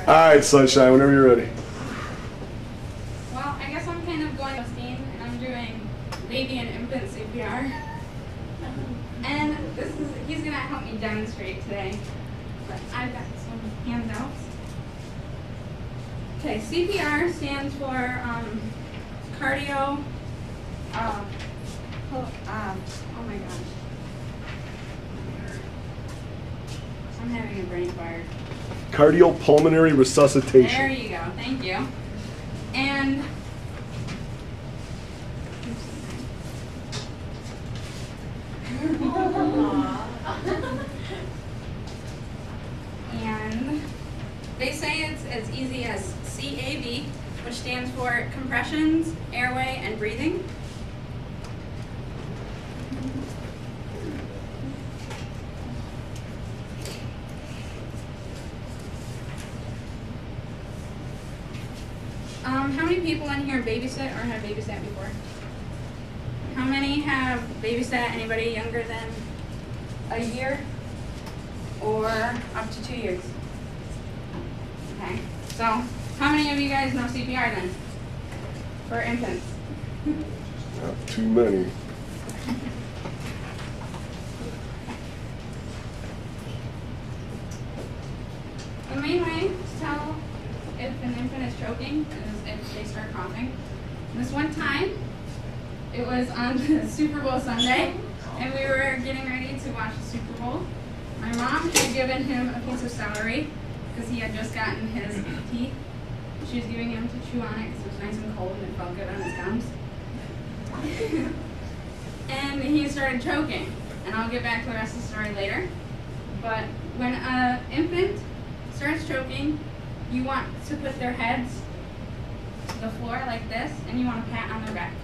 All right, Sunshine, whenever you're ready. Well, I guess I'm kind of going with Dean, and I'm doing baby and infant CPR. And he's going to help me demonstrate today. But I've got some handouts. Okay, CPR stands for cardio. Oh my gosh. I'm having a brain fart. Cardiopulmonary resuscitation. There you go. Thank you. And and they say it's as easy as CAV, which stands for compressions, airway, and breathing. How many people in here babysit or have babysat before? How many have babysat anybody younger than a year or up to 2 years? Okay, so how many of you guys know CPR then for infants? Not too many. The main way to tell if an infant is choking is if they start coughing. This one time, it was on the Super Bowl Sunday, and we were getting ready to watch the Super Bowl. My mom had given him a piece of celery because he had just gotten his teeth. She was giving him to chew on it because it was nice and cold and it felt good on his gums. And he started choking, and I'll get back to the rest of the story later. But when an infant starts choking, you want to put their heads to the floor like this, and you want to pat on their back.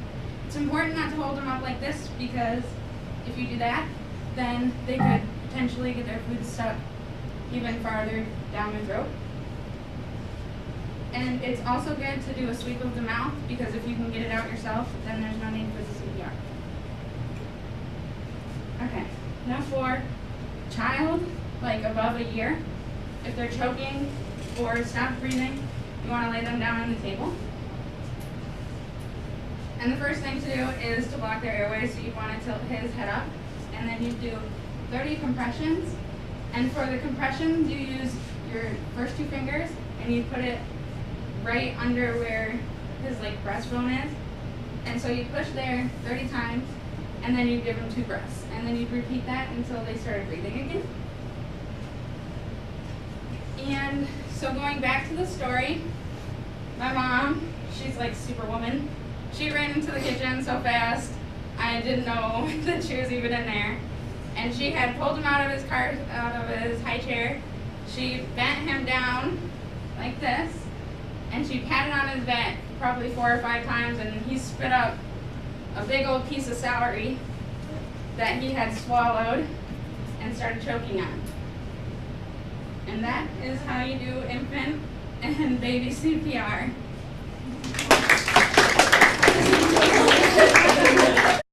It's important not to hold them up like this because if you do that, then they could potentially get their food stuck even farther down their throat. And it's also good to do a sweep of the mouth because if you can get it out yourself, then there's no need for the CPR. Okay, now for child, like above a year, if they're choking or stop breathing, you want to lay them down on the table. And the first thing to do is to block their airways, so you want to tilt his head up, and then you do 30 compressions. And for the compressions, you use your first 2 fingers, and you put it right under where his breastbone is. And so you push there 30 times, and then you give him 2 breaths. And then you repeat that until they started breathing again. And so going back to the story, my mom, she's like Superwoman. She ran into the kitchen so fast, I didn't know that she was even in there. And she had pulled him out of his high chair. She bent him down like this, and she patted on his back probably 4 or 5 times, and he spit up a big old piece of celery that he had swallowed and started choking on. And that is how you do infant and baby CPR.